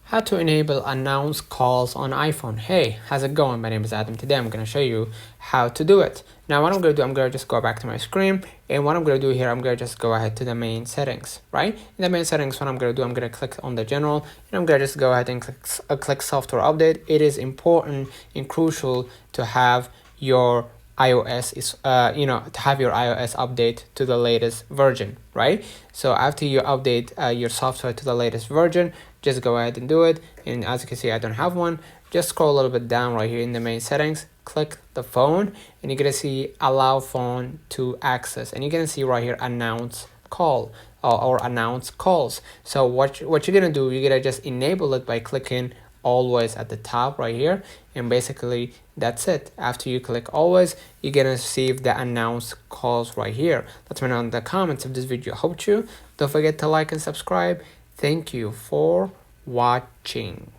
How to enable announce calls on iPhone. Hey, how's it going? My name is Adam. Today I'm going to show you how to do it. Now what I'm going to do, I'm going to just go back to my screen, and what I'm going to do here, I'm going to just go ahead to the main settings, right? In the main settings, what I'm going to do, I'm going to click on the general, and I'm going to just go ahead and click software update. It is important and crucial to have your iOS to have your iOS update to the latest version, right? So after you update your software to the latest version, just go ahead and do it. And as you can see, I don't have one. Just scroll a little bit down right here in the main settings, click the phone, and you're gonna see allow phone to access, and you're gonna see right here announce call or announce calls. So what you're gonna do, you're gonna just enable it by clicking always at the top right here, and basically that's it. After you click always, you're gonna receive the announce calls right here. Let me know in the comments if this video helped you. Don't forget to like and subscribe. Thank you for watching.